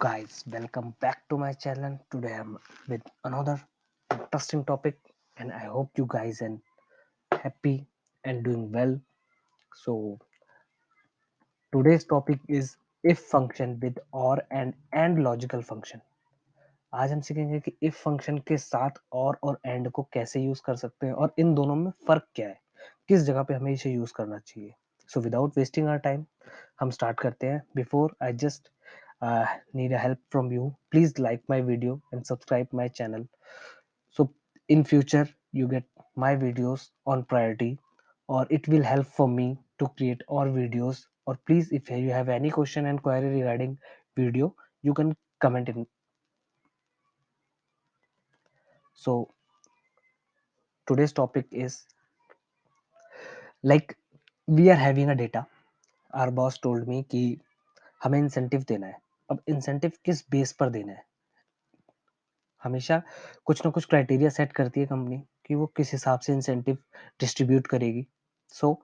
Guys, welcome back to my channel. Today I'm with another interesting topic, and I hope you guys are happy and doing well. So today's topic is if function with or and logical function. आज हम सीखेंगे कि if function के साथ और and को कैसे use कर सकते हैं और इन दोनों में फर्क क्या है, किस जगह पे हमें इसे यूज करना चाहिए. So without wasting our time हम स्टार्ट करते हैं. Before I just need a help from you. Please like my video and subscribe my channel, so in future you get my videos on priority, or it will help for me to create all videos. Or please, if you have any question and query regarding video, you can comment in. So today's topic is like we are having a data. Our boss told me कि हमें incentive देना है. अब incentive किस base पर देना है? हमेशा कुछ ना कुछ क्राइटेरिया सेट करती है कंपनी कि वो किस हिसाब से इंसेंटिव डिस्ट्रीब्यूट करेगी. सो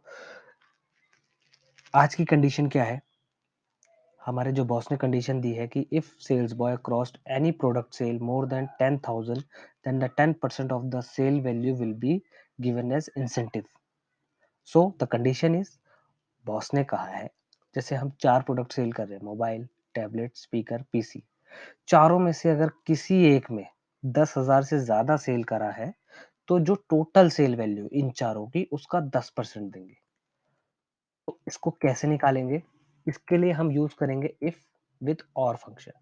आज की कंडीशन क्या है? हमारे जो बॉस ने कंडीशन दी है कि if sales boy crossed any product sale more than 10,000 then the 10% of the sale value will be given as incentive. So the condition is, boss ने कहा है जैसे हम 4 प्रोडक्ट सेल कर रहे हैं, मोबाइल, टैबलेट, स्पीकर, पीसी. चारों में से अगर किसी एक में 10,000 से ज्यादा सेल करा है तो जो टोटल सेल वैल्यू इन चारों की उसका 10% देंगे. तो इसको कैसे निकालेंगे? इसके लिए हम यूज करेंगे इफ विद और फंक्शन.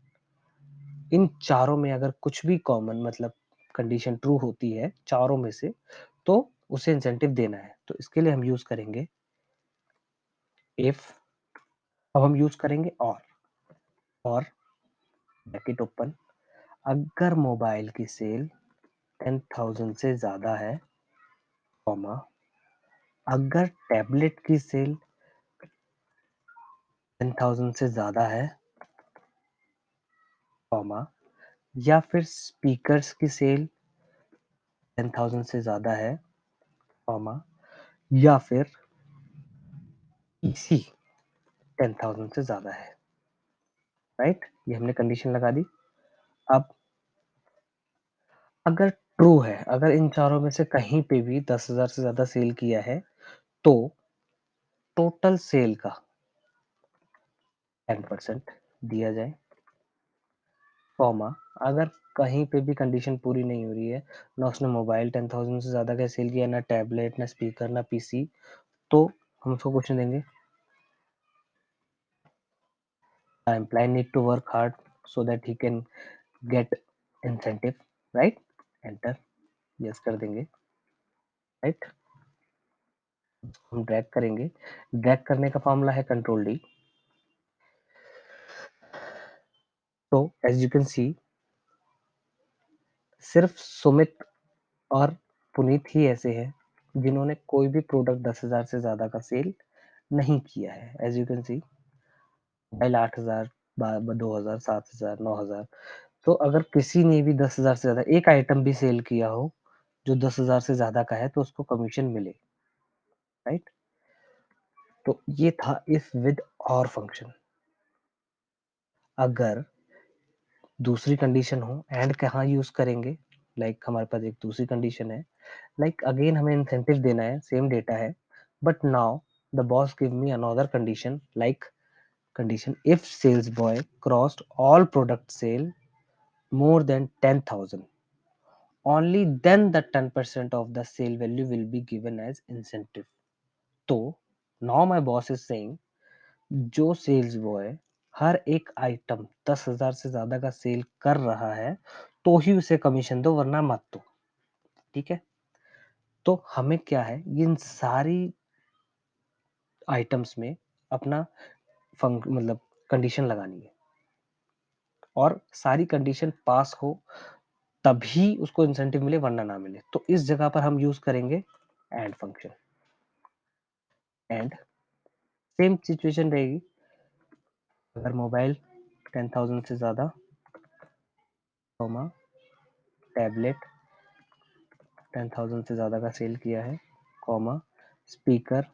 इन चारों में अगर कुछ भी कॉमन मतलब कंडीशन ट्रू होती है चारों में से, तो उसे इंसेंटिव देना है. तो इसके लिए हम यूज करेंगे इफ. अब हम यूज करेंगे और ब्रैकेट ओपन. अगर मोबाइल की सेल 10,000 से ज्यादा है, कॉमा, अगर टैबलेट की सेल 10,000 से ज्यादा है, कॉमा, या फिर स्पीकर्स की सेल 10,000 से ज्यादा है, कॉमा, या फिर पीसी 10,000 से ज्यादा है. राइट, ये हमने कंडीशन लगा दी. अब अगर ट्रू है, अगर इन चारों में से कहीं पे भी 10,000 से ज्यादा सेल किया है तो टोटल सेल का 10% दिया जाए, कॉमा, अगर कहीं पे भी कंडीशन पूरी नहीं हो रही है, ना उसने मोबाइल 10,000 से ज्यादा का सेल किया, ना टैबलेट, ना स्पीकर, ना पीसी, तो हम उसको क्वेश्चन देंगे employee need to work hard so that he can get incentive. Right, enter, yes कर देंगे. राइट, हम ड्रैग करेंगे. ड्रैग करने का फॉर्मूला है कंट्रोल डी. तो एज यू कैन सी, सिर्फ सुमित और पुनीत ही ऐसे हैं जिन्होंने कोई भी प्रोडक्ट 10,000 से ज्यादा का सेल नहीं किया है. As you can see, mobile 8,000, 2,000, 7,000, 9,000. तो अगर किसी ने भी 10,000 से ज्यादा एक आइटम भी सेल किया हो जो 10,000 से ज्यादा का है, तो उसको कमीशन मिले. राइट, तो ये था इफ विद और फंक्शन. अगर दूसरी कंडीशन हो, एंड कहाँ यूज करेंगे? हमारे पास एक दूसरी कंडीशन है. अगेन हमें इंसेंटिव देना है, सेम डेटा है, but now the boss give me another condition. Condition if sales boy crossed all product sale more than 10,000, only then the 10% of the sale value will be given as incentive. तो now my boss is saying, जो sales boy हर एक item 10,000 से ज्यादा का cell कर रहा है तो ही उसे कमीशन दो, वरना मत दो. ठीक है, तो हमें क्या है, इन सारी आइटम्स में अपना मतलब कंडीशन लगानी है, और सारी कंडीशन पास हो तभी उसको इंसेंटिव मिले, वरना ना मिले. तो इस जगह पर हम यूज करेंगे and function. And same situation रहेगी. अगर मोबाइल 10,000 से ज्यादा, कॉमा, टैबलेट 10,000 से ज्यादा का सेल किया है, कॉमा, स्पीकर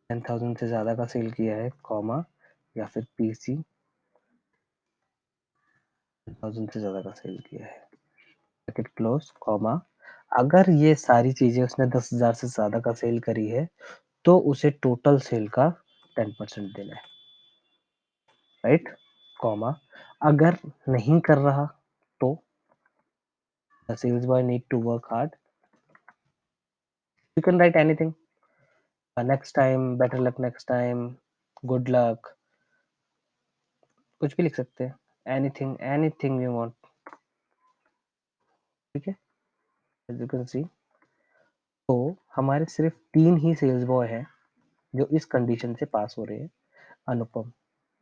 10,000 से ज्यादा का सेल किया है, कॉमा, या फिर पीसी 1000 से ज़्यादा का सेल किया है, ब्रैकेट क्लोज़, कॉमा, अगर ये सारी चीज़ें उसने 10,000 से ज़्यादा का सेल करी है, तो उसे टोटल सेल का 10% देना है, राइट? कॉमा, अगर नहीं कर रहा तो the sales boy need to work hard, you can write anything, next time, better luck next time, good luck, कुछ भी लिख सकते हैं, एनीथिंग, एनीथिंग यू वांट, ठीक है? एज़ यू कैन सी, तो हमारे सिर्फ 3 ही सेल्स बॉय हैं, जो इस कंडीशन से पास हो रहे हैं, अनुपम,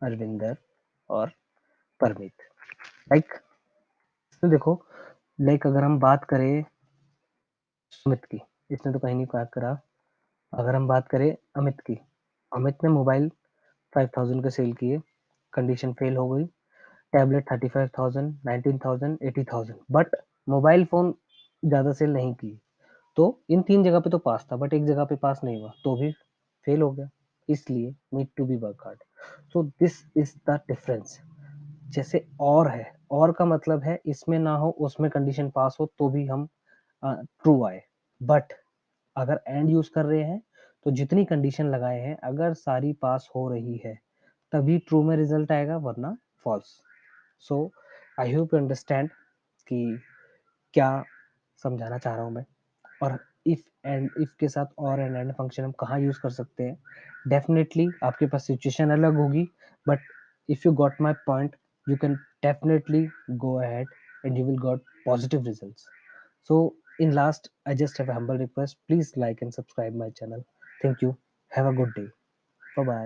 अरविंदर और परमीत। लाइक इसमें देखो, लाइक अगर हम बात करें सुमित की, इसने तो कहीं नहीं बात करा। अगर हम बात करें अमित की, अमित ने मोबाइल 5000 के सेल किए, कंडीशन फेल हो गई, टैबलेट 35,000, 19,000, 80,000, बट मोबाइल फोन ज्यादा सेल नहीं की। तो इन 3 जगह पे तो पास था, बट एक जगह पे पास नहीं हुआ, तो भी फेल हो गया। इसलिए need to be work hard. So this is the difference. जैसे और है, और का मतलब है इसमें ना हो उसमें कंडीशन पास हो तो भी हम ट्रू आए, बट अगर एंड यूज कर रहे हैं तो जितनी कंडीशन लगाए हैं अगर सारी पास हो रही है तभी ट्रू में रिजल्ट आएगा, वरना false. So I hope you understand कि क्या समझाना चाह रहा हूँ मैं, और इफ एंड इफ के साथ और एंड फंक्शन हम कहाँ यूज कर सकते हैं। डेफिनेटली आपके पास सिचुएशन अलग होगी, but if you got my point, you can definitely go ahead and you will got positive results. So in last, I just have a humble request. Please like and subscribe my channel. Thank you. Have a good day. Bye bye.